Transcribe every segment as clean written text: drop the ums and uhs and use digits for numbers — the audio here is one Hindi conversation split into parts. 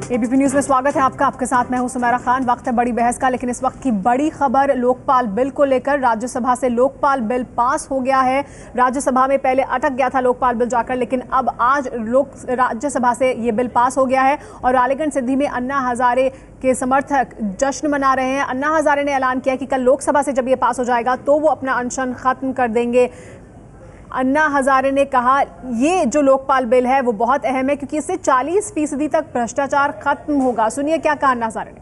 एबीपी न्यूज में स्वागत है आपका। आपके साथ मैं हूं सुमेरा खान। वक्त है बड़ी बहस का, लेकिन इस वक्त की बड़ी खबर लोकपाल बिल को लेकर। राज्यसभा से लोकपाल बिल पास हो गया है। राज्यसभा में पहले अटक गया था लोकपाल बिल जाकर, लेकिन अब आज राज्यसभा से ये बिल पास हो गया है और रालेगण सिद्धि में अन्ना हजारे के समर्थक जश्न मना रहे हैं। अन्ना हजारे ने ऐलान किया कि कल लोकसभा से जब ये पास हो जाएगा तो वो अपना अनशन खत्म कर देंगे। अन्ना हजारे ने कहा ये जो लोकपाल बिल है वो बहुत अहम है क्योंकि इससे 40% तक भ्रष्टाचार खत्म होगा। सुनिए क्या कहा अन्ना हजारे ने।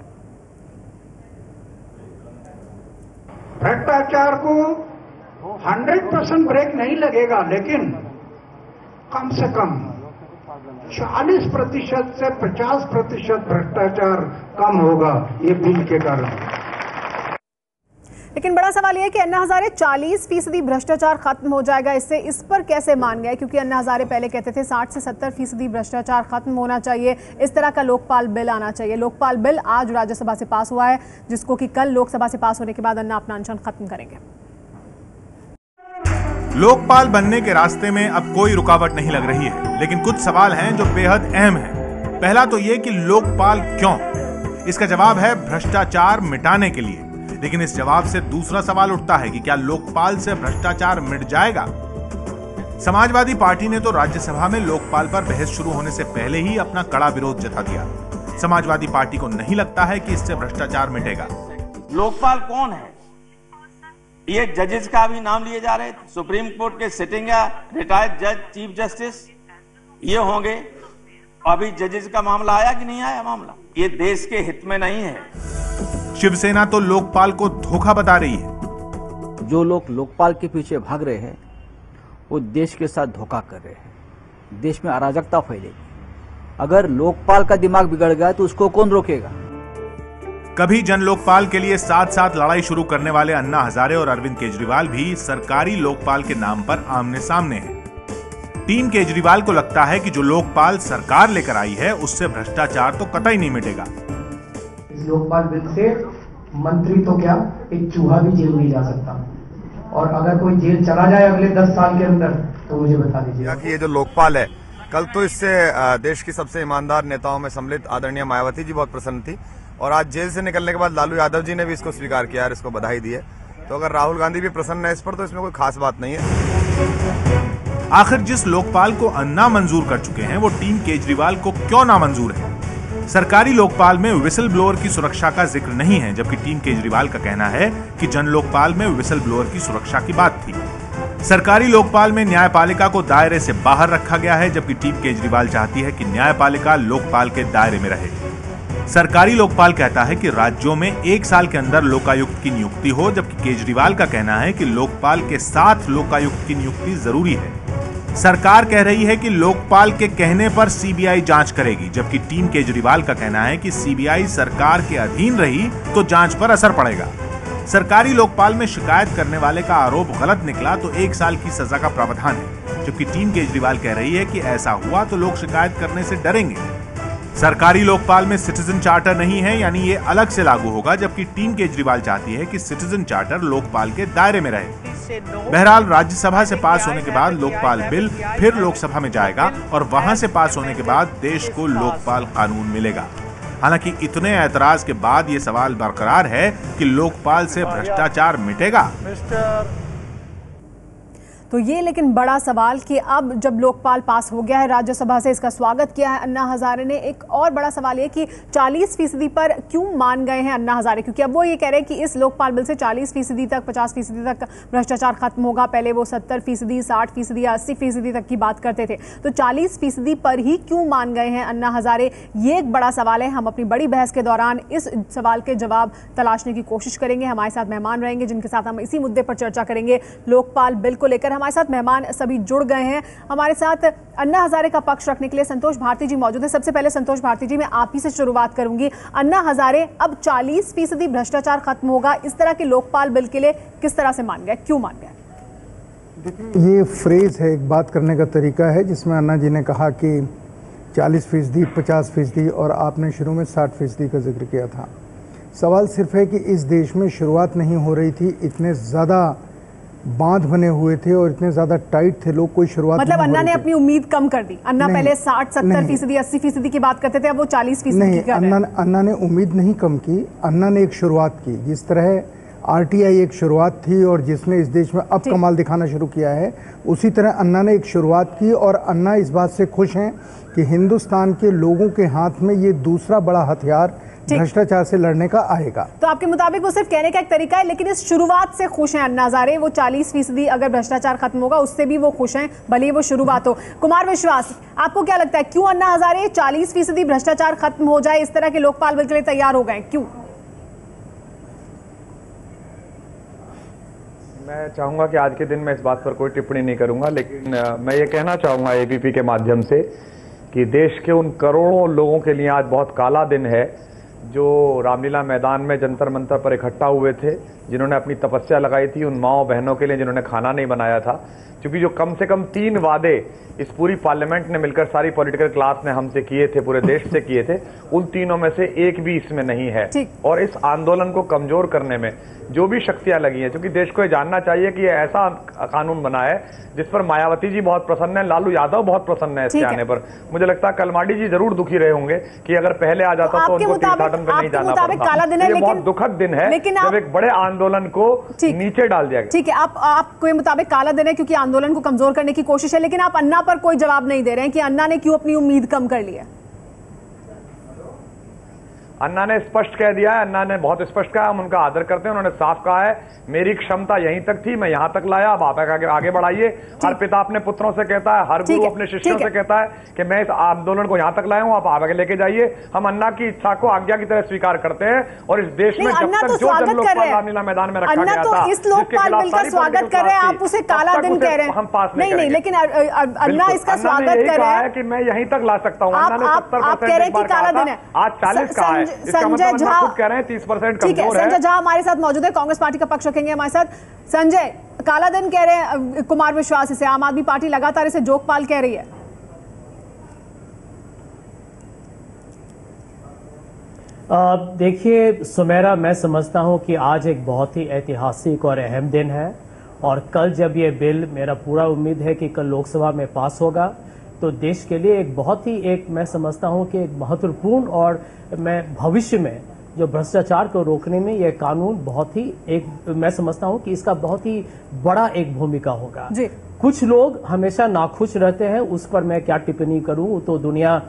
भ्रष्टाचार को 100% ब्रेक नहीं लगेगा, लेकिन कम से कम 40% से 50% भ्रष्टाचार कम होगा ये बिल के कारण। लेकिन बड़ा सवाल यह है कि अन्ना हजारे 40% भ्रष्टाचार खत्म हो जाएगा, इससे इस पर कैसे मान गए? क्योंकि अन्ना हजारे पहले कहते थे 60 से 70% भ्रष्टाचार खत्म होना चाहिए, इस तरह का लोकपाल बिल आना चाहिए। लोकपाल बिल आज राज्यसभा से पास हुआ है, जिसको कि कल लोकसभा से पास होने के बाद अन्ना अपना अनशन खत्म करेंगे। लोकपाल बनने के रास्ते में अब कोई रुकावट नहीं लग रही है, लेकिन कुछ सवाल हैं जो बेहद अहम हैं। पहला तो ये कि लोकपाल क्यों? इसका जवाब है भ्रष्टाचार मिटाने के लिए। लेकिन इस जवाब से दूसरा सवाल उठता है कि क्या लोकपाल से भ्रष्टाचार मिट जाएगा? समाजवादी पार्टी ने तो राज्यसभा में लोकपाल पर बहस शुरू होने से पहले ही अपना कड़ा विरोध जता दिया। समाजवादी पार्टी को नहीं लगता है कि इससे भ्रष्टाचार मिटेगा। लोकपाल कौन है? ये जजेस का भी नाम लिए जा रहे थे। सुप्रीम कोर्ट के सिटिंग या रिटायर्ड जज, चीफ जस्टिस ये होंगे। अभी जजेस का मामला आया कि नहीं आया मामला? ये देश के हित में नहीं है। शिवसेना तो लोकपाल को धोखा बता रही है। जो लोग लोकपाल के पीछे भाग रहे हैं वो देश के साथ धोखा कर रहे हैं। देश में अराजकता फैलेगी। अगर लोकपाल का दिमाग बिगड़ गया तो उसको कौन रोकेगा? कभी जन लोकपाल के लिए साथ साथ लड़ाई शुरू करने वाले अन्ना हजारे और अरविंद केजरीवाल भी सरकारी लोकपाल के नाम पर आमने सामने हैं। टीम केजरीवाल को लगता है कि जो लोकपाल सरकार लेकर आई है उससे भ्रष्टाचार तो कतई नहीं मिटेगा। इस लोकपाल बिल से मंत्री तो क्या, एक चूहा भी जेल नहीं जा सकता, और अगर कोई जेल चला जाए अगले 10 साल के अंदर तो मुझे बता दीजिए कि ये जो लोकपाल है, कल तो इससे देश की सबसे ईमानदार नेताओं में सम्मिलित आदरणीय मायावती जी बहुत प्रसन्न थी, और आज जेल से निकलने के बाद लालू यादव जी ने भी इसको स्वीकार किया और इसको बधाई दी है। तो अगर राहुल गांधी भी प्रसन्न है इस पर तो इसमें कोई खास बात नहीं है। आखिर जिस लोकपाल को अन्ना मंजूर कर चुके हैं वो टीम केजरीवाल को क्यों ना मंजूर है? सरकारी लोकपाल में विसल ब्लोअर की सुरक्षा का जिक्र नहीं है, जबकि टीम केजरीवाल का कहना है कि जन लोकपाल में विसल ब्लोअर की सुरक्षा की बात थी। सरकारी लोकपाल में न्यायपालिका को दायरे से बाहर रखा गया है, जबकि टीम केजरीवाल चाहती है कि न्यायपालिका लोकपाल के दायरे में रहे। सरकारी लोकपाल कहता है कि राज्यों में 1 साल के अंदर लोकायुक्त की नियुक्ति हो, जबकि केजरीवाल का कहना है कि लोकपाल के साथ लोकायुक्त की नियुक्ति जरूरी है। सरकार कह रही है कि लोकपाल के कहने पर सीबीआई जांच करेगी, जबकि टीम केजरीवाल का कहना है कि सीबीआई सरकार के अधीन रही तो जांच पर असर पड़ेगा। सरकारी लोकपाल में शिकायत करने वाले का आरोप गलत निकला तो 1 साल की सजा का प्रावधान है, जबकि टीम केजरीवाल कह रही है कि ऐसा हुआ तो लोग शिकायत करने से डरेंगे। सरकारी लोकपाल में सिटीजन चार्टर नहीं है, यानी ये अलग से लागू होगा, जबकि टीम केजरीवाल चाहती है कि सिटीजन चार्टर लोकपाल के दायरे में रहे। बहरहाल राज्यसभा से पास होने के बाद लोकपाल बिल फिर लोकसभा में जाएगा और वहां से पास होने के बाद देश को लोकपाल कानून मिलेगा। हालांकि इतने ऐतराज के बाद ये सवाल बरकरार है कि लोकपाल से भ्रष्टाचार मिटेगा। तो ये लेकिन बड़ा सवाल कि अब जब लोकपाल पास हो गया है राज्यसभा से, इसका स्वागत किया है अन्ना हजारे ने। एक और बड़ा सवाल ये कि 40% पर क्यों मान गए हैं अन्ना हजारे? क्योंकि अब वो ये कह रहे हैं कि इस लोकपाल बिल से 40% तक 50% तक भ्रष्टाचार खत्म होगा। पहले वो 70%, 60% या 80% तक की बात करते थे, तो 40% पर ही क्यों मान गए हैं अन्ना हजारे? ये एक बड़ा सवाल है। हम अपनी बड़ी बहस के दौरान इस सवाल के जवाब तलाशने की कोशिश करेंगे। हमारे साथ मेहमान रहेंगे जिनके साथ हम इसी मुद्दे पर चर्चा करेंगे, लोकपाल बिल को लेकर। हमारे साथ मेहमान सभी जुड़ गए हैं। हमारे साथ अन्ना हजारे का पक्ष रखने के लिए संतोष भारती जी मौजूद है। सबसे पहले संतोष भारती जी, मैं आप ही से शुरुआत करूंगी। अन्ना हजारे, अब 40% भ्रष्टाचार खत्म होगा, इस तरह के लोकपाल बिल के लिए किस तरह से मान गए, क्यों मान गए? देखिए, ये फ्रेज है, एक बात करने का तरीका है, जिसमें अन्ना जी ने कहा कि 40%, 50% और आपने शुरू में 60% का जिक्र किया था। सवाल सिर्फ है कि इस देश में शुरुआत नहीं हो रही थी, इतने ज़्यादा बांध बने हुए थे और इतने ज्यादा टाइट थे, लोग कोई शुरुआत मतलब अन्ना ने अपनी उम्मीद कम कर दी। अन्ना पहले 60-70%, 80% की बात करते थे, अब वो 40% नहीं, अन्ना ने उम्मीद नहीं कम की, अन्ना ने एक शुरुआत की। जिस तरह आरटीआई एक शुरुआत थी और जिसने इस देश में अब कमाल दिखाना शुरू किया है, उसी तरह अन्ना ने एक शुरुआत की। और अन्ना इस बात से खुश हैं कि हिंदुस्तान के लोगों के हाथ में ये दूसरा बड़ा हथियार भ्रष्टाचार से लड़ने का आएगा। तो आपके मुताबिक वो सिर्फ कहने का एक तरीका है, लेकिन इस शुरुआत से खुश हैं अन्ना हजारे। वो 40% अगर भ्रष्टाचार खत्म होगा उससे भी वो खुश हैं, भले ही वो शुरुआत हो। कुमार विश्वास, आपको क्या लगता है, क्यों अन्ना हजारे 40% भ्रष्टाचार खत्म हो जाए इस तरह के लोकपाल बिल के लिए तैयार हो गए, क्यों? मैं चाहूंगा कि आज के दिन मैं इस बात पर कोई टिप्पणी नहीं करूंगा, लेकिन मैं ये कहना चाहूंगा एबीपी के माध्यम से कि देश के उन करोड़ों लोगों के लिए आज बहुत काला दिन है जो रामलीला मैदान में जंतर मंतर पर इकट्ठा हुए थे, जिन्होंने अपनी तपस्या लगाई थी, उन माओ बहनों के लिए जिन्होंने खाना नहीं बनाया था। क्योंकि जो कम से कम 3 वादे इस पूरी पार्लियामेंट ने मिलकर, सारी पॉलिटिकल क्लास ने हमसे किए थे, पूरे देश से किए थे, उन तीनों में से एक भी इसमें नहीं है। और इस आंदोलन को कमजोर करने में जो भी शक्तियां लगी हैं, क्योंकि देश को ये जानना चाहिए कि ये ऐसा कानून बना है जिस पर मायावती जी बहुत प्रसन्न है, लालू यादव बहुत प्रसन्न है इसके आने पर। मुझे लगता है कलमाडी जी जरूर दुखी रहे होंगे कि अगर पहले आ जाता तो उनको तीर्थाटन पे नहीं जाना पड़ता। ये बहुत दुखद दिन है जब एक बड़े आंदोलन को नीचे डाल दिया गया। ठीक है, आपके मुताबिक काला दिन है क्योंकि आंदोलन को कमजोर करने की कोशिश है, लेकिन आप अन्ना पर कोई जवाब नहीं दे रहे हैं कि अन्ना ने क्यों अपनी उम्मीद कम कर ली है। अन्ना ने स्पष्ट कह दिया है, अन्ना ने बहुत स्पष्ट कहा, हम उनका आदर करते हैं। उन्होंने साफ कहा है मेरी क्षमता यहीं तक थी, मैं यहां तक लाया, अब आप आगे बढ़ाइए। हर पिता अपने पुत्रों से कहता है, हर गुरु अपने शिष्यों से कहता है कि मैं इस आंदोलन को यहां तक लाया हूं, आप आगे लेके जाइए। हम अन्ना की इच्छा को आज्ञा की तरह स्वीकार करते हैं और इस देश में जब तक जो जन लोकपाल रामलीला मैदान में रखा गया था, इस लोकपाल बिल का स्वागत कर रहे हैं, आप उसे काला दिन कह रहे हैं। हम पास नहीं, लेकिन अन्ना इसका स्वागत कर रहे हैं कि मैं यहीं तक ला सकता हूं। आप कह रहे हैं कि काला दिन है, आज 40 का है, संजय झा खुद कह रहे हैं 30% कमजोर है। संजय झा हमारे साथ मौजूद है, कांग्रेस पार्टी का पक्ष रखेंगे हमारे साथ। संजय, काला दिन कह रहे हैं कुमार विश्वास, इसे आम आदमी पार्टी लगातार इसे जोकपाल कह रही है। देखिए सुमेरा, मैं समझता हूं कि आज एक बहुत ही ऐतिहासिक और अहम दिन है और कल जब ये बिल, मेरा पूरा उम्मीद है कि कल लोकसभा में पास होगा तो देश के लिए एक बहुत ही मैं समझता हूं कि एक महत्वपूर्ण और मैं भविष्य में जो भ्रष्टाचार को रोकने में यह कानून बहुत ही मैं समझता हूं कि इसका बहुत ही बड़ा एक भूमिका होगा। कुछ लोग हमेशा नाखुश रहते हैं, उस पर मैं क्या टिप्पणी करूं, तो दुनिया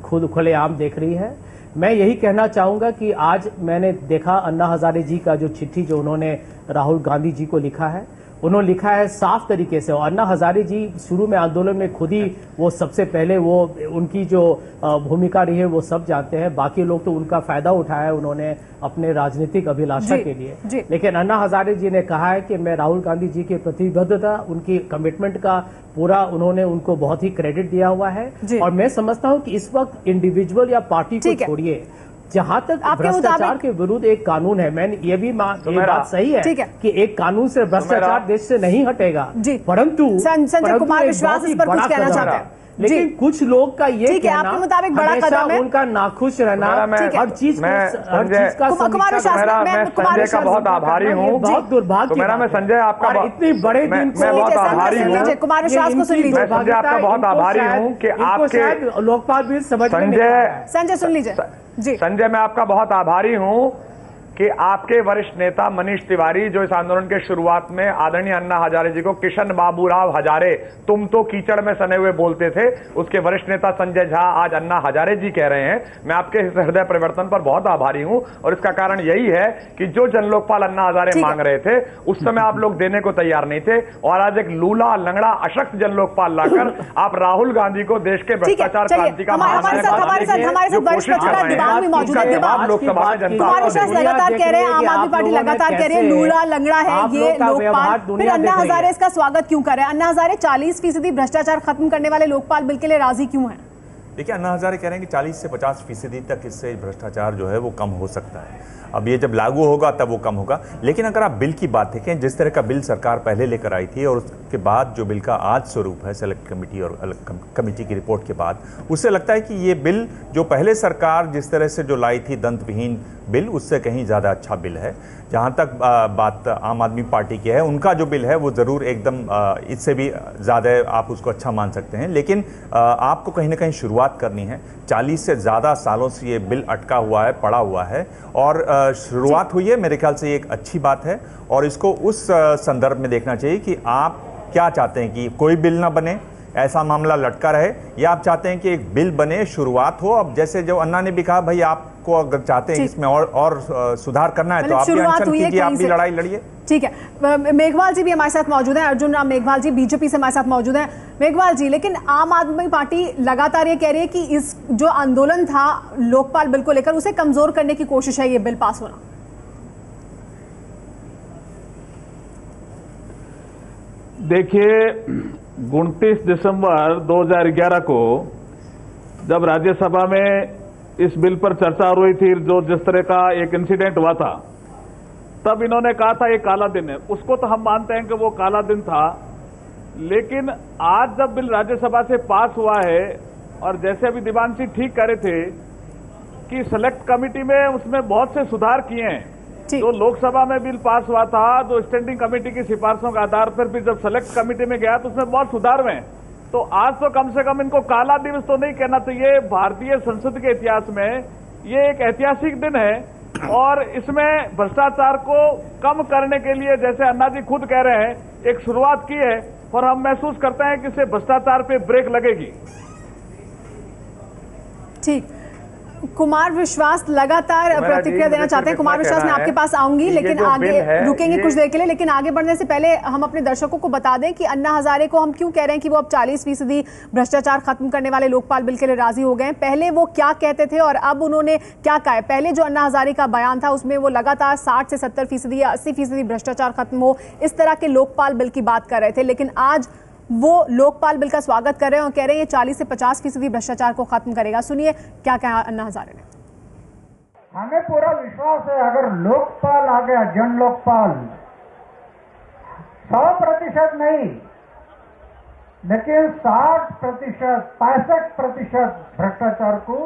खुद खुलेआम देख रही है। मैं यही कहना चाहूंगा कि आज मैंने देखा अन्ना हजारे जी का जो चिट्ठी जो उन्होंने राहुल गांधी जी को लिखा है, उन्होंने लिखा है साफ तरीके से। और अन्ना हजारे जी शुरू में आंदोलन में खुद ही वो सबसे पहले वो उनकी जो भूमिका रही है वो सब जानते हैं, बाकी लोग तो उनका फायदा उठाया है उन्होंने अपने राजनीतिक अभिलाषा के लिए। लेकिन अन्ना हजारे जी ने कहा है कि मैं राहुल गांधी जी की प्रतिबद्धता, उनकी कमिटमेंट का पूरा उन्होंने उनको बहुत ही क्रेडिट दिया हुआ है। और मैं समझता हूं कि इस वक्त इंडिविजुअल या पार्टी को छोड़िए, जहां तक भ्रष्टाचार के विरुद्ध एक कानून है, मैंने ये भी बात सही है कि एक कानून से भ्रष्टाचार देश से नहीं हटेगा, परंतु संजय कुमार विश्वास इस पर कुछ कहना चाहते हैं। लेकिन कुछ लोग का ये कहना, आपके मुताबिक बड़ा कदम है उनका नाखुश रहना, हर चीज का कुमार विश्वास, मैं संजय का बहुत आभारी हूँ, बहुत दुर्भाग्य। मैं संजय आपका इतनी बड़े दिन मैं बहुत आभारी हूँ, कुमार विश्वास को सुन लीजिए। मैं संजय आपका बहुत आभारी हूँ कि आपके लोकपाल बिल समझ संजय सुन लीजिए जी। संजय, मैं आपका बहुत आभारी हूँ कि आपके वरिष्ठ नेता मनीष तिवारी, जो इस आंदोलन के शुरुआत में आदरणीय अन्ना हजारे जी को किशन बाबूराव हजारे, तुम तो कीचड़ में सने हुए बोलते थे, उसके वरिष्ठ नेता संजय झा आज अन्ना हजारे जी कह रहे हैं। मैं आपके हृदय परिवर्तन पर बहुत आभारी हूं और इसका कारण यही है कि जो जन लोकपाल अन्ना हजारे मांग रहे थे उस समय आप लोग देने को तैयार नहीं थे, और आज एक लूला लंगड़ा अशक्त जन लोकपाल लाकर आप राहुल गांधी को देश के भ्रष्टाचार क्रांति का कह रहे हैं, आम आदमी पार्टी लगातार कह रही है लूला लंगड़ा है ये लोकपाल, फिर अन्ना हजारे इसका स्वागत क्यों कर रहे हैं? अन्ना हजारे 40% भ्रष्टाचार खत्म करने वाले लोकपाल बिल के लिए राजी क्यों हैं? देखिए, अन्ना हजारे कह रहे हैं कि 40 से 50% तक इससे भ्रष्टाचार जो है वो कम हो सकता है। अब ये जब लागू होगा तब वो कम होगा। लेकिन अगर आप बिल की बात देखें, जिस तरह का बिल सरकार पहले लेकर आई थी और उसके बाद जो बिल का आज स्वरूप है सेलेक्ट कमेटी और अलग कमेटी की रिपोर्ट के बाद, उससे लगता है कि ये बिल जो पहले सरकार जिस तरह से जो लाई थी दंतविहीन बिल, उससे कहीं ज़्यादा अच्छा बिल है। जहाँ तक बात आम आदमी पार्टी की है, उनका जो बिल है वो ज़रूर एकदम इससे भी ज़्यादा आप उसको अच्छा मान सकते हैं। लेकिन आपको कहीं ना कहीं शुरुआत करनी है। 40 से ज़्यादा सालों से ये बिल अटका हुआ है, पड़ा हुआ है, और शुरुआत हुई है। मेरे ख्याल से ये एक अच्छी बात है और इसको उस संदर्भ में देखना चाहिए कि आप क्या चाहते हैं, कि कोई बिल ना बने, ऐसा मामला लटका रहे, या आप चाहते हैं कि एक बिल बने, शुरुआत हो। अब जैसे जो अन्ना ने भी कहा, भाई आपको अगर चाहते हैं इसमें और सुधार करना है तो आप भी अनशन कीजिए, आप भी लड़ाई लड़िए। ठीक है, मेघवाल जी भी हमारे साथ मौजूद हैं, अर्जुन राम मेघवाल जी बीजेपी से हमारे साथ मौजूद हैं। मेघवाल जी, लेकिन आम आदमी पार्टी लगातार ये कह रही है कि इस जो आंदोलन था लोकपाल बिल को लेकर, उसे कमजोर करने की कोशिश है ये बिल पास होना। देखिए, 29 दिसंबर 2011 को जब राज्यसभा में इस बिल पर चर्चा हो रही थी, जो जिस तरह का एक इंसिडेंट हुआ था, तब इन्होंने कहा था ये काला दिन है। उसको तो हम मानते हैं कि वो काला दिन था, लेकिन आज जब बिल राज्यसभा से पास हुआ है, और जैसे अभी दिवांशी ठीक कह रहे थे कि सेलेक्ट कमेटी में उसमें बहुत से सुधार किए हैं। जो लोकसभा में बिल पास हुआ था, जो स्टैंडिंग कमेटी की सिफारिशों के आधार पर भी जब सेलेक्ट कमेटी में गया तो उसमें बहुत सुधार हुए। तो आज तो कम से कम इनको काला दिवस तो नहीं कहना चाहिए। भारतीय संसद के इतिहास में ये एक ऐतिहासिक दिन है, और इसमें भ्रष्टाचार को कम करने के लिए, जैसे अन्ना जी खुद कह रहे हैं, एक शुरुआत की है, और हम महसूस करते हैं कि इससे भ्रष्टाचार पे ब्रेक लगेगी। ठीक, कुमार विश्वास लगातार प्रतिक्रिया देना चाहते हैं। कुमार विश्वास, मैं आपके पास आऊंगी, लेकिन आगे रुकेंगे कुछ देर के लिए। लेकिन आगे बढ़ने से पहले हम अपने दर्शकों को बता दें कि अन्ना हजारे को हम क्यों कह रहे हैं कि वो अब 40% भ्रष्टाचार खत्म करने वाले लोकपाल बिल के लिए राजी हो गए। पहले वो क्या कहते थे और अब उन्होंने क्या कहा है। पहले जो अन्ना हजारे का बयान था उसमें वो लगातार 60 से 70% या 80% भ्रष्टाचार खत्म हो, इस तरह के लोकपाल बिल की बात कर रहे थे। लेकिन आज वो लोकपाल बिल का स्वागत कर रहे हैं और कह रहे हैं ये 40 से 50% भ्रष्टाचार को खत्म करेगा। सुनिए क्या कहा अन्ना हजारे ने। हमें पूरा विश्वास है, अगर लोकपाल आ गया, जन लोकपाल, 100% नहीं, लेकिन 60%, 65% भ्रष्टाचार को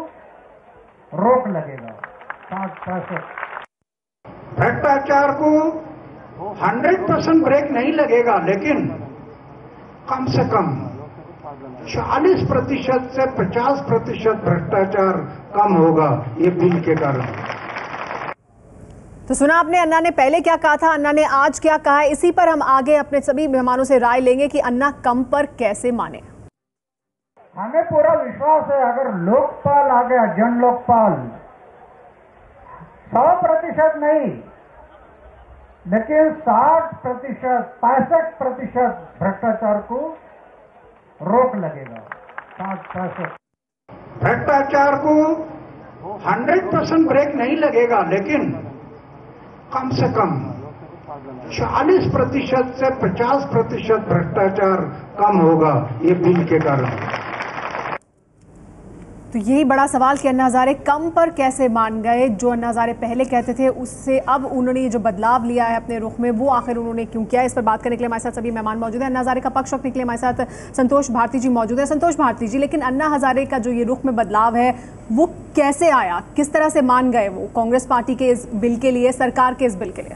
रोक लगेगा। 60-65 भ्रष्टाचार को 100% ब्रेक नहीं लगेगा, लेकिन कम से कम 40% से 50% भ्रष्टाचार कम होगा ये बिल के कारण। तो सुना आपने अन्ना ने पहले क्या कहा था, अन्ना ने आज क्या कहा है। इसी पर हम आगे अपने सभी मेहमानों से राय लेंगे कि अन्ना कम पर कैसे माने। हमें पूरा विश्वास है, अगर लोकपाल आ गया, जन लोकपाल, 100% नहीं, लेकिन 60%, 65% भ्रष्टाचार को रोक लगेगा। 60-65 भ्रष्टाचार को 100% ब्रेक नहीं लगेगा, लेकिन कम से कम 40% से 50% भ्रष्टाचार कम होगा ये बिल के कारण। तो यही बड़ा सवाल कि अन्ना हजारे कम पर कैसे मान गए। जो अन्ना हजारे पहले कहते थे उससे अब उन्होंने ये जो बदलाव लिया है अपने रुख में, वो आखिर उन्होंने क्यों किया। इस पर बात करने के लिए हमारे साथ सभी मेहमान मौजूद हैं। अन्ना हजारे का पक्ष रखने के लिए हमारे साथ संतोष भारती जी मौजूद हैं। संतोष भारती जी, लेकिन अन्ना हजारे का जो ये रुख में बदलाव है वो कैसे आया, किस तरह से मान गए वो कांग्रेस पार्टी के इस बिल के लिए, सरकार के इस बिल के लिए?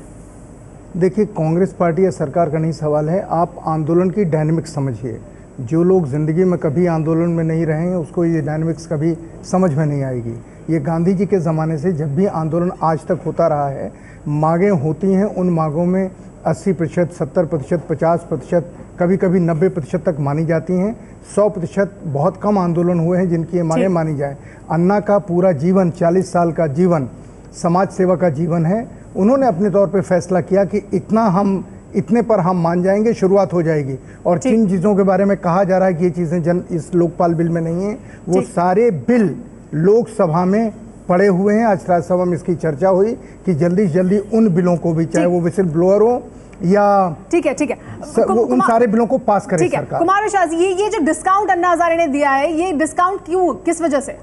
देखिए, कांग्रेस पार्टी या सरकार का नहीं सवाल है, आप आंदोलन की डायनेमिक्स समझिए। जो लोग ज़िंदगी में कभी आंदोलन में नहीं रहे हैं उसको ये डायनेमिक्स कभी समझ में नहीं आएगी। ये गांधी जी के ज़माने से जब भी आंदोलन आज तक होता रहा है, मांगें होती हैं, उन मांगों में 80%, 70%, 50%, कभी कभी 90% तक मानी जाती हैं। 100% बहुत कम आंदोलन हुए हैं जिनकी ये मांगें मानी जाए। अन्ना का पूरा जीवन, 40 साल का जीवन समाज सेवा का जीवन है। उन्होंने अपने तौर पे फैसला किया कि इतने पर हम मान जाएंगे, शुरुआत हो जाएगी। और जिन चीज़ों के बारे में कहा जा रहा है कि ये चीज़ें इस लोकपाल बिल में नहीं है, वो सारे बिल लोकसभा में पड़े हुए हैं। आज राज्यसभा में इसकी चर्चा हुई कि जल्दी से जल्दी उन बिलों को भी, चाहे वो विसिल ब्लोअर हो या ठीक है उन सारे बिलों को पास करे सरकार। कुमार विश्वास, ये जो डिस्काउंट अन्ना हजारे ने दिया है, ये डिस्काउंट क्यों, किस वजह से?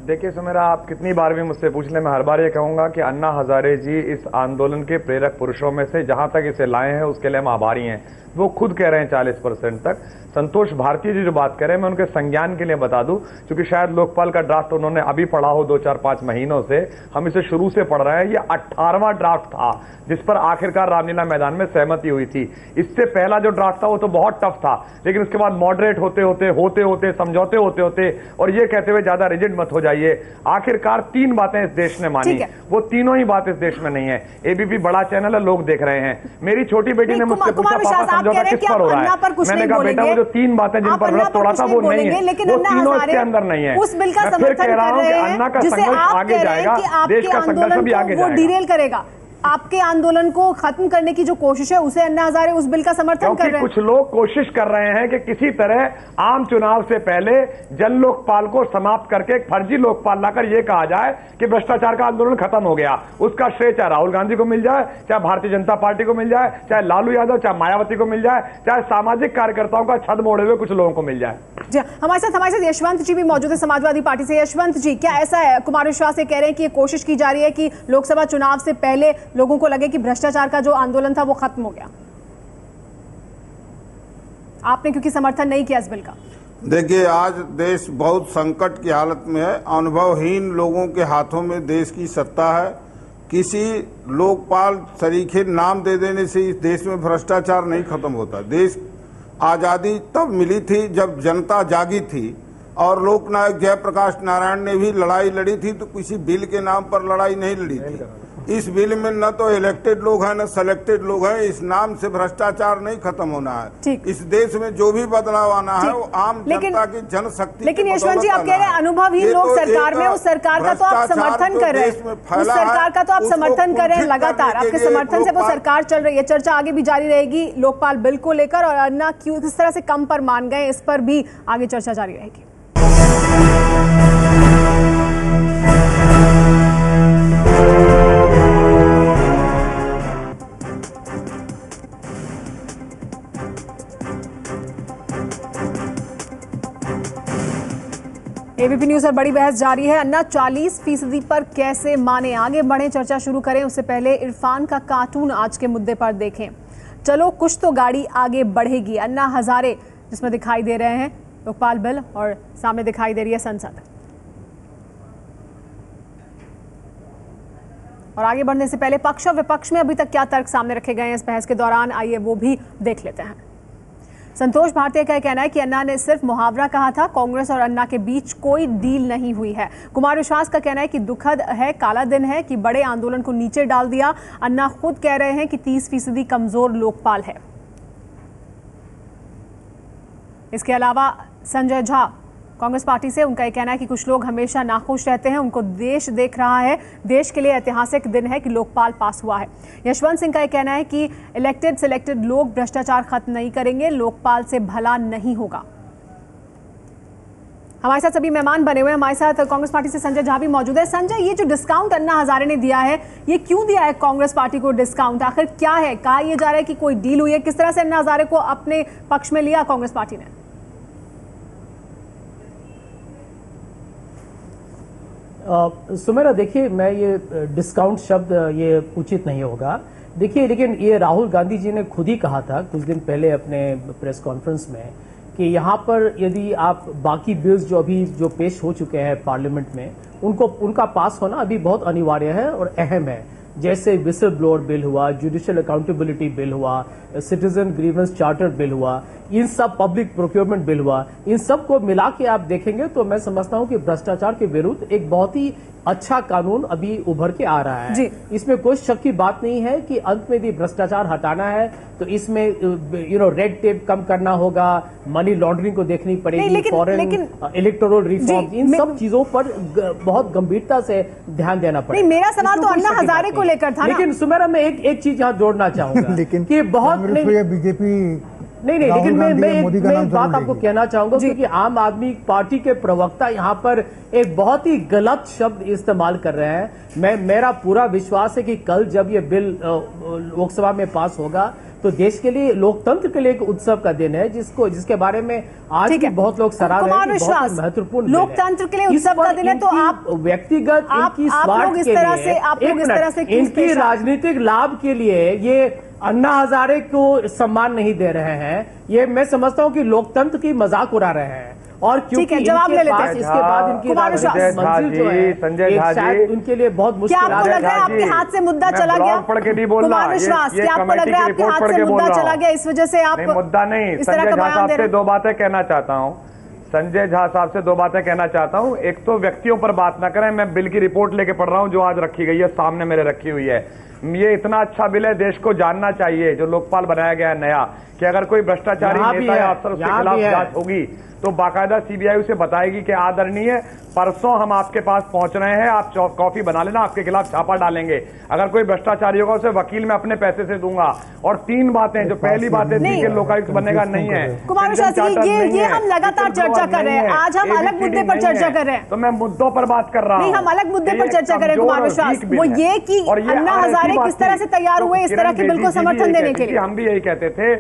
देखिए सुमेरा, आप कितनी बार भी मुझसे पूछ लें, मैं हर बार ये कहूंगा कि अन्ना हजारे जी इस आंदोलन के प्रेरक पुरुषों में से जहां तक इसे लाए हैं उसके लिए हम आभारी हैं। वो खुद कह रहे हैं 40% तक। संतोष भारती जी जो बात कर रहे हैं, मैं उनके संज्ञान के लिए बता दूं, क्योंकि शायद लोकपाल का ड्राफ्ट उन्होंने अभी पढ़ा हो 2-4-5 महीनों से, हम इसे शुरू से पढ़ रहे हैं। ये 18वां ड्राफ्ट था जिस पर आखिरकार रामलीला मैदान में सहमति हुई थी। इससे पहला जो ड्राफ्ट था वो तो बहुत टफ था, लेकिन उसके बाद मॉडरेट होते होते समझौते होते और ये कहते हुए ज्यादा रिजिड मत हो जाइए, आखिरकार 3 बातें इस देश ने मानी। वो तीनों ही बात इस देश में नहीं है। एबीपी बड़ा चैनल है, लोग देख रहे हैं। मेरी छोटी बेटी ने मुझसे पूछा, पापा समझौता किस पर हो रहा है? मैंने कहा बेटा वो जो 3 बातें जिन पर व्रत तोड़ा था वो नहीं है, वो तीनों इसके अंदर नहीं है। उस बिल का समर्थन कर रहे हैं अन्ना का संघर्ष आगे जाएगा, देश का संघर्ष भी आगे जाएगा। डिरेल करेगा आपके आंदोलन को खत्म करने की जो कोशिश है, उसे अन्ना हजारे उस बिल का समर्थन कर रहे हैं। कुछ लोग कोशिश कर रहे हैं कि किसी तरह आम चुनाव से पहले जन लोकपाल को समाप्त करके एक फर्जी लोकपाल लाकर यह कहा जाए कि भ्रष्टाचार का आंदोलन खत्म हो गया। उसका श्रेय चाहे राहुल गांधी को मिल जाए, चाहे भारतीय जनता पार्टी को मिल जाए, चाहे लालू यादव, चाहे मायावती को मिल जाए, चाहे सामाजिक कार्यकर्ताओं का छद मोड़े हुए कुछ लोगों को मिल जाए। जी, हमारे साथ यशवंत जी भी मौजूद है समाजवादी पार्टी से। यशवंत जी, क्या ऐसा है, कुमार विश्वास से कह रहे हैं कि ये कोशिश की जा रही है कि लोकसभा चुनाव से पहले लोगों को लगे कि भ्रष्टाचार का जो आंदोलन था वो खत्म हो गया? आपने क्योंकि समर्थन नहीं किया इस बिल का। देखिए, आज देश बहुत संकट की हालत में है। अनुभवहीन लोगों के हाथों में देश की सत्ता है। किसी लोकपाल सरीखे नाम दे देने से इस देश में भ्रष्टाचार नहीं खत्म होता। देश आजादी तब मिली थी जब जनता जागी थी, और लोकनायक जयप्रकाश नारायण ने भी लड़ाई लड़ी थी, तो किसी बिल के नाम पर लड़ाई नहीं लड़ी थी। इस बिल में न तो इलेक्टेड लोग हैं न सेलेक्टेड लोग हैं। इस नाम से भ्रष्टाचार नहीं खत्म होना है। इस देश में जो भी बदलाव आना है वो आम जनता की जनशक्ति। लेकिन यशवंत जी, आप कह रहे हैं अनुभवहीन लोग सरकार में, उस सरकार का तो आप समर्थन कर रहे हैं, उस सरकार का तो आप समर्थन कर रहे हैं लगातार, आपके समर्थन से वो सरकार चल रही है। चर्चा आगे भी जारी रहेगी लोकपाल बिल को लेकर, और अन्ना क्यों किस तरह से कम पर मान गए इस पर भी आगे चर्चा जारी रहेगी। एबीपी न्यूज पर बड़ी बहस जारी है। अन्ना 40% पर कैसे माने? आगे बढ़े, चर्चा शुरू करें उससे पहले इरफान का कार्टून आज के मुद्दे पर देखें। चलो कुछ तो गाड़ी आगे बढ़ेगी, अन्ना हजारे, जिसमें दिखाई दे रहे हैं लोकपाल बिल और सामने दिखाई दे रही है संसद। और आगे बढ़ने से पहले पक्ष और विपक्ष में अभी तक क्या तर्क सामने रखे गए हैं इस बहस के दौरान, आइए वो भी देख लेते हैं। संतोष भारतीय का कहना है कि अन्ना ने सिर्फ मुहावरा कहा था, कांग्रेस और अन्ना के बीच कोई डील नहीं हुई है। कुमार विश्वास का कहना है कि दुखद है, काला दिन है कि बड़े आंदोलन को नीचे डाल दिया। अन्ना खुद कह रहे हैं कि 30% कमजोर लोकपाल है। इसके अलावा संजय झा कांग्रेस पार्टी से, उनका यह कहना है कि कुछ लोग हमेशा नाखुश रहते हैं, उनको देश देख रहा है, देश के लिए ऐतिहासिक दिन है कि लोकपाल पास हुआ है। यशवंत सिंह का यह कहना है कि इलेक्टेड सिलेक्टेड लोग भ्रष्टाचार खत्म नहीं करेंगे, लोकपाल से भला नहीं होगा। हमारे साथ सभी मेहमान बने हुए हैं। हमारे साथ कांग्रेस पार्टी से संजय झा भी मौजूद है। संजय, ये जो डिस्काउंट अन्ना हजारे ने दिया है, ये क्यों दिया है कांग्रेस पार्टी को डिस्काउंट? आखिर क्या है? कहा यह जा रहा है कि कोई डील हुई है? किस तरह से अन्ना हजारे को अपने पक्ष में लिया कांग्रेस पार्टी ने? सुमेरा, देखिए, मैं ये डिस्काउंट शब्द ये उचित नहीं होगा। देखिए, लेकिन ये राहुल गांधी जी ने खुद ही कहा था कुछ दिन पहले अपने प्रेस कॉन्फ्रेंस में कि यहाँ पर यदि आप बाकी बिल्स जो अभी जो पेश हो चुके हैं पार्लियामेंट में, उनका पास होना अभी बहुत अनिवार्य है और अहम है। जैसे विसल ब्लोअर बिल हुआ, जुडिशियल अकाउंटेबिलिटी बिल हुआ, सिटीजन ग्रीवेंस चार्टर बिल हुआ, इन सब पब्लिक प्रोक्योरमेंट बिल हुआ, इन सब को मिला के आप देखेंगे तो मैं समझता हूं कि भ्रष्टाचार के विरुद्ध एक बहुत ही अच्छा कानून अभी उभर के आ रहा है। इसमें कोई शक की बात नहीं है कि अंत में यदि भ्रष्टाचार हटाना है तो इसमें रेड टेप कम करना होगा, मनी लॉन्ड्रिंग को देखनी पड़ेगी, फॉरेन इलेक्टोरल रिफॉर्म, इन सब चीजों पर बहुत गंभीरता से ध्यान देना पड़ेगा। मेरा सवाल तो अन्ना हजारे को लेकर था। लेकिन सुमेरा, मैं एक चीज यहाँ जोड़ना चाहूंगा कि बहुत बीजेपी नहीं, लेकिन मैं एक बात आपको कहना चाहूंगा, क्योंकि आम आदमी पार्टी के प्रवक्ता यहाँ पर एक बहुत ही गलत शब्द इस्तेमाल कर रहे हैं। मेरा पूरा विश्वास है कि कल जब ये बिल लोकसभा में पास होगा तो देश के लिए, लोकतंत्र के लिए एक उत्सव का दिन है, जिसके बारे में आज भी बहुत लोग सराह रहे हैं कि बहुत महत्वपूर्ण लोकतंत्र के लिए उत्सव का दिन है। तो आप व्यक्तिगत इनकी स्वार्थ के लिए, इनकी राजनीतिक लाभ के लिए ये अन्ना हजारे को सम्मान नहीं दे रहे हैं। ये मैं समझता हूं कि लोकतंत्र की मजाक उड़ा रहे हैं। और क्योंकि जवाब ले लेते हैं, इसके बाद इनकी मंजिल जो है शायद उनके लिए बहुत मुश्किल। क्या आपको लग रहा है आपके हाथ से मुद्दा चला गया? कुमार विश्वास, क्या आपको लग रहा है आपके हाथ से मुद्दा चला गया, इस वजह से आप मुद्दा नहीं? संजय झा साहब से दो बातें कहना चाहता हूँ। संजय झा साहब से दो बातें कहना चाहता हूँ। एक तो व्यक्तियों पर बात ना करें। मैं बिल की रिपोर्ट लेके पढ़ रहा हूँ जो आज रखी गई है, सामने मेरे रखी हुई है। ये इतना अच्छा बिल है, देश को जानना चाहिए जो लोकपाल बनाया गया है नया, कि अगर कोई भ्रष्टाचारी नेता या अफसर उसके खिलाफ जांच होगी तो बाकायदा सीबीआई उसे बताएगी कि आदरणीय परसों हम आपके पास पहुंच रहे हैं, आप कॉफी बना लेना, आपके खिलाफ छापा डालेंगे। अगर कोई भ्रष्टाचारी होगा उसे वकील मैं अपने पैसे से दूंगा। और तीन बातें, जो पहली बात है कि लोकायुक्त बनेगा नहीं है। कुमार विश्वास, ये हम लगातार चर्चा कर रहे हैं, आज हम अलग मुद्दे पर चर्चा कर रहे हैं। तो मैं मुद्दों पर बात कर रहा हूँ। नहीं, हम अलग मुद्दे पर चर्चा कर रहे हैं कुमार विश्वास। वो ये कि अन्ना हजारे किस तरह से तैयार हुए इस तरह के बिल को समर्थन देने के लिए। हम भी यही कहते थे,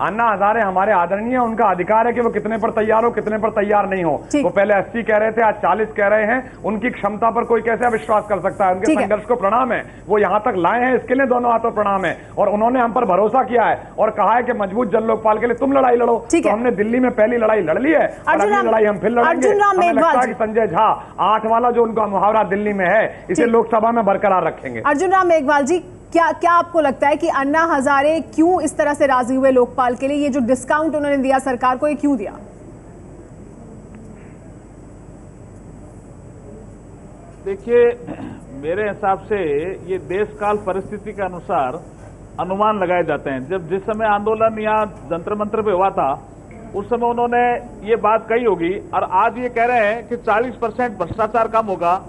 अन्ना हजारे हमारे आदरणीय, उनका अधिकार है कि वो कितने पर तैयार हो, कितने पर तैयार नहीं हो। वो पहले 80 कह रहे थे, आज 40 कह रहे हैं। उनकी क्षमता पर कोई कैसे विश्वास कर सकता है? उनके संघर्ष को प्रणाम है, वो यहां तक लाए हैं, इसके लिए दोनों हाथों प्रणाम है। और उन्होंने हम पर भरोसा किया है और कहा है कि मजबूत जन लोकपाल के लिए तुम लड़ाई लड़ो। तो हमने दिल्ली में पहली लड़ाई लड़ ली है, अगली लड़ाई हम फिर लड़ेंगे। हमें लगता है कि संजय झा 8 वाला जो उनका मुहावरा दिल्ली में है, इसे लोकसभा में बरकरार रखेंगे। अर्जुन राम मेघवाल जी, क्या आपको लगता है कि अन्ना हजारे क्यों इस तरह से राजी हुए लोकपाल के लिए? ये जो डिस्काउंट उन्होंने दिया सरकार को, ये क्यों दिया? देखिए, मेरे हिसाब से ये देश काल परिस्थिति के अनुसार अनुमान लगाए जाते हैं। जब जिस समय आंदोलन यहाँ जंतर मंतर पे हुआ था, उस समय उन्होंने ये बात कही होगी, और आज ये कह रहे हैं कि 40% भ्रष्टाचार कम होगा।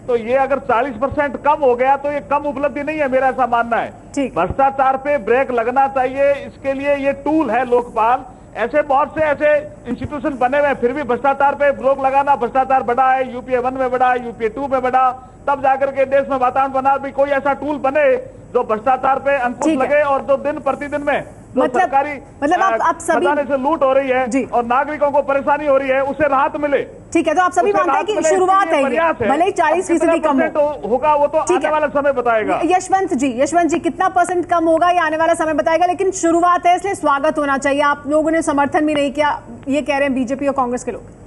तो ये अगर 40% कम हो गया तो ये कम उपलब्धि नहीं है, मेरा ऐसा मानना है। भ्रष्टाचार पे ब्रेक लगना चाहिए, इसके लिए ये टूल है लोकपाल। ऐसे बहुत से ऐसे इंस्टीट्यूशन बने हुए हैं, फिर भी भ्रष्टाचार पे रोक लगाना। भ्रष्टाचार बढ़ा है, यूपीए 1 में बढ़ा, यूपीए 2 में बढ़ा, तब जाकर के देश में वातावरण बना। भी कोई ऐसा टूल बने जो भ्रष्टाचार पे अंकुश लगे और जो दिन प्रतिदिन में सरकारी आप सभी खजाने से लूट हो रही है और नागरिकों को परेशानी हो रही है, उसे राहत मिले। ठीक है, तो आप सभी मानते हैं कि शुरुआत है, भले ही 40% कम होगा, वो तो आने वाला समय बताएगा। यशवंत जी कितना % कम होगा ये आने वाला समय बताएगा, लेकिन शुरुआत है, इसलिए स्वागत होना चाहिए। आप लोगों ने समर्थन भी नहीं किया, ये कह रहे हैं बीजेपी और कांग्रेस के लोग।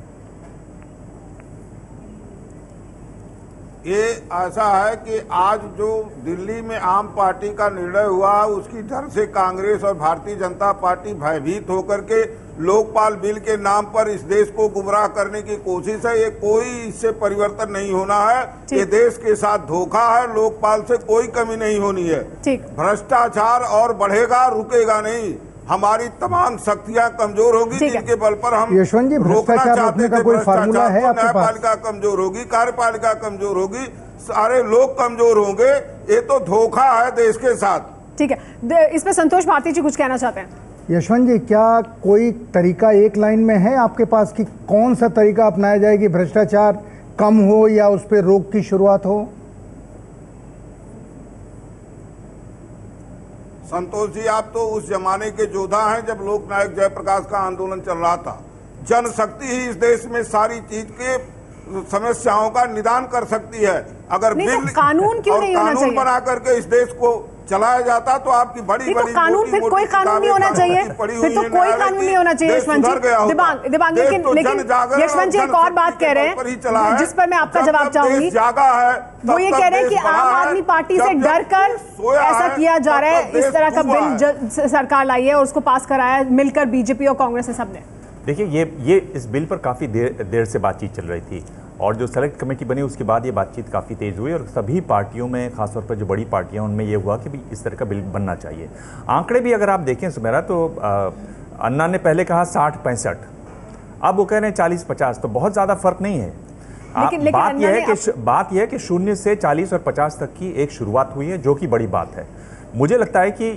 ये ऐसा है कि आज जो दिल्ली में आम पार्टी का निर्णय हुआ, उसकी डर से कांग्रेस और भारतीय जनता पार्टी भयभीत होकर के लोकपाल बिल के नाम पर इस देश को गुमराह करने की कोशिश है। ये कोई इससे परिवर्तन नहीं होना है, ये देश के साथ धोखा है। लोकपाल से कोई कमी नहीं होनी है। भ्रष्टाचार और बढ़ेगा, रुकेगा नहीं। हमारी तमाम शक्तियां कमजोर होगी, जिनके बल पर हम यशवंत जी रोकना चाहते थे कोई फार्मूला है आपके पास? न्यायपालिका कमजोर होगी, कार्यपालिका कमजोर होगी, सारे लोग कमजोर होंगे। ये तो धोखा है देश के साथ। ठीक है, इस पे संतोष भारती जी कुछ कहना चाहते हैं? यशवंत जी, क्या कोई तरीका एक लाइन में है आपके पास कि कौन सा तरीका अपनाया जाए कि भ्रष्टाचार कम हो या उस पर रोक की शुरुआत हो? संतोष जी, आप तो उस जमाने के योद्धा हैं जब लोकनायक जयप्रकाश का आंदोलन चल रहा था। जनशक्ति ही इस देश में सारी चीज के समस्याओं का निदान कर सकती है। अगर बिल कानून क्यों नहीं होना चाहिए? बना करके इस देश को चलाया जाता तो आपकी बड़ी बड़ी कानून, फिर कोई कानून नहीं होना चाहिए, फिर तो कोई कानून नहीं होना चाहिए। यशवंत जी, दिबांग, लेकिन यशवंत जी एक और बात कह रहे हैं जिस पर मैं आपका जवाब चाहूंगी। वो ये कह रहे हैं कि आम आदमी पार्टी से डर कर ऐसा किया जा रहा है, इस तरह का बिल सरकार लाई है और उसको पास कराया मिलकर बीजेपी और कांग्रेस ने, सबने। देखिए, ये इस बिल पर काफी देर से बातचीत चल रही थी, और जो सेलेक्ट कमेटी बनी उसके बाद ये बातचीत काफ़ी तेज़ हुई, और सभी पार्टियों में, खासतौर पर जो बड़ी पार्टियां, उनमें ये हुआ कि भी इस तरह का बिल बनना चाहिए। आंकड़े भी अगर आप देखें सुमेरा, तो अन्ना ने पहले कहा 60-65, अब वो कह रहे हैं 40-50, तो बहुत ज़्यादा फर्क नहीं है। बात यह है कि 0 से 40 और 50 तक की एक शुरुआत हुई है, जो कि बड़ी बात है। मुझे लगता है कि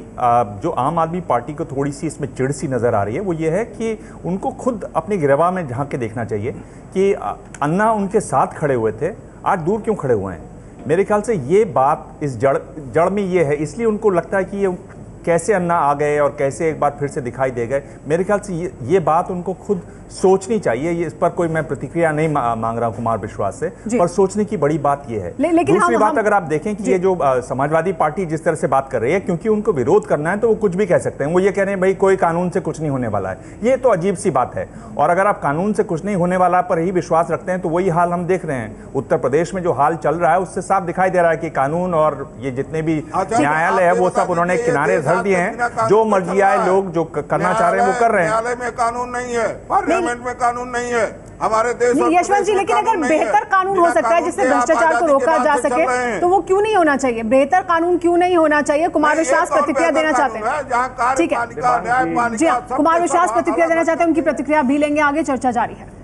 जो आम आदमी पार्टी को थोड़ी सी इसमें चिढ़ सी नजर आ रही है, वो ये है कि उनको खुद अपनी गिरवा में झांक के देखना चाहिए कि अन्ना उनके साथ खड़े हुए थे, आज दूर क्यों खड़े हुए हैं। मेरे ख्याल से ये बात इस जड़ में ये है, इसलिए उनको लगता है कि ये कैसे अन्ना आ गए और कैसे एक बार फिर से दिखाई दे गए। मेरे ख्याल से ये बात उनको खुद सोचनी चाहिए। ये इस पर कोई मैं प्रतिक्रिया नहीं मांग रहा हूं कुमार विश्वास से, पर सोचने की बड़ी बात ये है। दूसरी बात अगर आप देखें कि ये जो समाजवादी पार्टी जिस तरह से बात कर रही है, क्योंकि उनको विरोध करना है तो वो कुछ भी कह सकते हैं। वो ये कह रहे हैं भाई कोई कानून से कुछ नहीं होने वाला है, ये तो अजीब सी बात है। और अगर आप कानून से कुछ नहीं होने वाला पर ही विश्वास रखते हैं तो वही हाल हम देख रहे हैं। उत्तर प्रदेश में जो हाल चल रहा है उससे साफ दिखाई दे रहा है कि कानून और ये जितने भी न्यायालय है वो सब उन्होंने किनारे धर दिए हैं। जो मर्जी आए लोग जो करना चाह रहे हैं वो कर रहे हैं। न्यायालय में कानून नहीं है, पार्लियामेंट में कानून नहीं है हमारे देश। यशवंत जी, लेकिन अगर बेहतर कानून हो सकता है जिससे भ्रष्टाचार को रोका जा सके तो वो क्यों नहीं होना चाहिए? बेहतर कानून क्यों नहीं होना चाहिए? कुमार विश्वास प्रतिक्रिया देना चाहते हैं। ठीक है जी हाँ, कुमार विश्वास प्रतिक्रिया देना चाहते हैं, उनकी प्रतिक्रिया भी लेंगे, आगे चर्चा जारी है।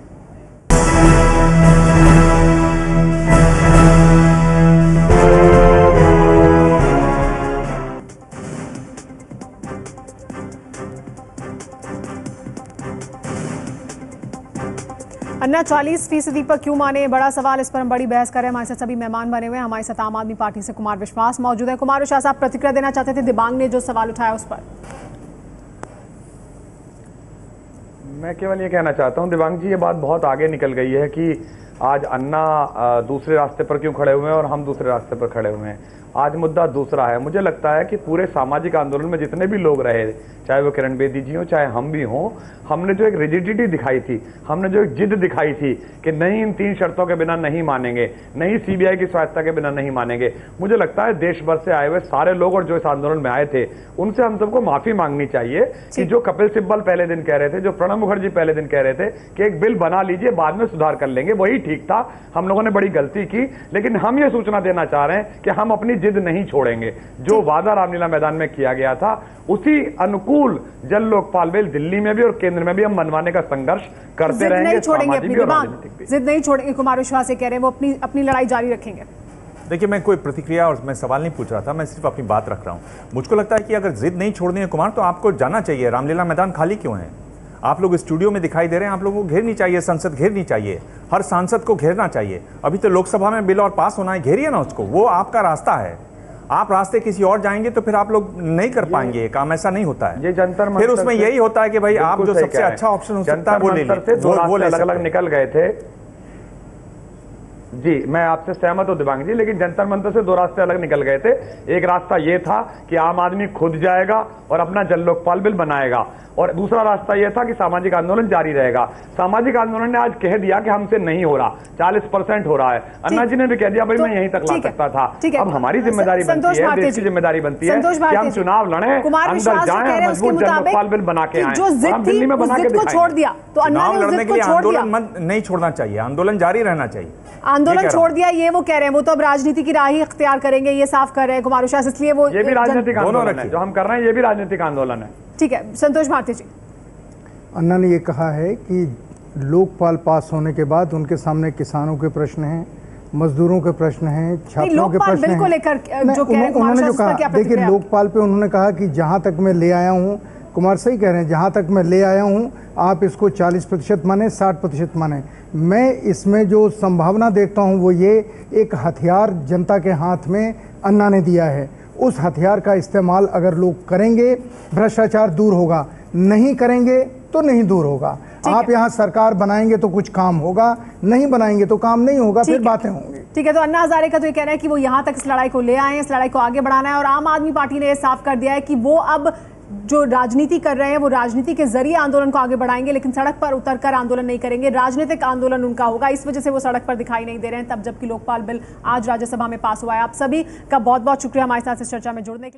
अन्ना 40% पर क्यों माने, बड़ा सवाल। इस पर हम बड़ी बहस कर रहे हैं। हमारे साथ सभी मेहमान बने हुए हैं। हमारे साथ आम आदमी पार्टी से कुमार विश्वास मौजूद है। कुमार विश्वास, आप प्रतिक्रिया देना चाहते थे, दिबांग ने जो सवाल उठाया उस पर। मैं केवल ये कहना चाहता हूं दिबांग जी, ये बात बहुत आगे निकल गई है कि आज अन्ना दूसरे रास्ते पर क्यों खड़े हुए हैं और हम दूसरे रास्ते पर खड़े हुए हैं। आज मुद्दा दूसरा है। मुझे लगता है कि पूरे सामाजिक आंदोलन में जितने भी लोग रहे, चाहे वो किरण बेदी जी हो चाहे हम भी हों, हमने जो एक रिजिडिटी दिखाई थी, हमने जो एक जिद दिखाई थी कि नहीं, इन 3 शर्तों के बिना नहीं मानेंगे, नहीं सीबीआई की स्वायत्तता के बिना नहीं मानेंगे। मुझे लगता है देश भर से आए हुए सारे लोग और जो इस आंदोलन में आए थे उनसे हम सबको माफी मांगनी चाहिए कि जो कपिल सिब्बल पहले दिन कह रहे थे, जो प्रणब मुखर्जी पहले दिन कह रहे थे कि एक बिल बना लीजिए, बाद में सुधार कर लेंगे, वही ठीक था। हम लोगों ने बड़ी गलती की, लेकिन हम ये सूचना देना चाह रहे हैं कि हम अपनी जिद नहीं छोड़ेंगे। जो वादा रामलीला मैदान में किया गया था उसी अनुकूल जन लोकपाल बिल दिल्ली में भी और केंद्र में भी हम मनवाने का संघर्ष करते रहेंगे। नहीं छोड़ेंगे अपनी जिद, नहीं छोड़ेंगे। कुमार विश्वास ये कह रहे हैं वो अपनी लड़ाई जारी रखेंगे। देखिए, मैं कोई प्रतिक्रिया और मैं सवाल नहीं पूछ रहा था, मैं सिर्फ अपनी बात रख रहा हूं। मुझको लगता है कि अगर जिद नहीं छोड़नी है कुमार, तो आपको जाना चाहिए। रामलीला मैदान खाली क्यों है? आप लोग स्टूडियो में दिखाई दे रहे हैं, आप लोगों को घेरनी चाहिए, संसद घेरनी चाहिए, हर सांसद को घेरना चाहिए। अभी तो लोकसभा में बिल और पास होना है, घेरिए ना उसको, वो आपका रास्ता है। आप रास्ते किसी और जाएंगे तो फिर आप लोग नहीं कर पाएंगे ये काम, ऐसा नहीं होता है। ये जंतर फिर उसमें यही होता है कि भाई आप जो सबसे अच्छा ऑप्शन हो सकता है वो ले लीजिए। वो अलग अलग निकल गए थे जी, मैं आपसे सहमत हूं दिबांग जी, लेकिन जंतर मंतर से 2 रास्ते अलग निकल गए थे। एक रास्ता ये था कि आम आदमी खुद जाएगा और अपना जन लोकपाल बिल बनाएगा, और दूसरा रास्ता यह था कि सामाजिक आंदोलन जारी रहेगा। सामाजिक आंदोलन ने आज कह दिया कि हमसे नहीं हो रहा, 40% हो रहा है। अन्ना जी ने भी कह दिया भाई मैं यहीं तक ला सकता था। अब हमारी जिम्मेदारी बनती है, देश की जिम्मेदारी बनती है कि हम चुनाव लड़े, अंदर जाएं, मजबूत जन लोकपाल बिल बना के आए। हम दिल्ली में बना के दिखाएंगे। चुनाव लड़ने के लिए आंदोलन नहीं छोड़ना चाहिए, आंदोलन जारी रहना चाहिए। आंदोलन छोड़ दिया ये वो कह रहे हैं, वो तो अब राजनीति की राह ही इख्तियार करेंगे, ये साफ कर रहे हैं कुमार विश्वास। इसलिए वो ये भी राजनीतिक आंदोलन है जो हम कर रहे हैं, ये भी राजनीतिक आंदोलन है। ठीक है, संतोष भारती जी। अन्ना ने ये कहा है कि लोकपाल पास होने के बाद उनके सामने किसानों के प्रश्न हैं, मजदूरों के प्रश्न हैं, छात्रों के प्रश्न हैं। उन्होंने जो कहा, देखिए लोकपाल पे उन्होंने कहा कि जहां तक मैं ले आया हूं, कुमार सही कह रहे हैं, जहां तक मैं ले आया हूं आप इसको 40% माने, 60% माने। मैं इसमें जो संभावना देखता हूं वो ये, एक हथियार जनता के हाथ में अन्ना ने दिया है, उस हथियार का इस्तेमाल अगर लोग करेंगे भ्रष्टाचार दूर होगा, नहीं करेंगे तो नहीं दूर होगा। आप यहाँ सरकार बनाएंगे तो कुछ काम होगा, नहीं बनाएंगे तो काम नहीं होगा, फिर बातें होंगी। ठीक है, तो अन्ना हजारे का तो ये कहना है कि वो यहाँ तक इस लड़ाई को ले आए हैं, इस लड़ाई को आगे बढ़ाना है। और आम आदमी पार्टी ने यह साफ कर दिया है कि वो अब जो राजनीति कर रहे हैं वो राजनीति के जरिए आंदोलन को आगे बढ़ाएंगे, लेकिन सड़क पर उतरकर आंदोलन नहीं करेंगे। राजनीतिक आंदोलन उनका होगा, इस वजह से वो सड़क पर दिखाई नहीं दे रहे हैं, तब जबकि लोकपाल बिल आज राज्यसभा में पास हुआ है। आप सभी का बहुत बहुत शुक्रिया हमारे साथ इस चर्चा में जुड़ने के लिए।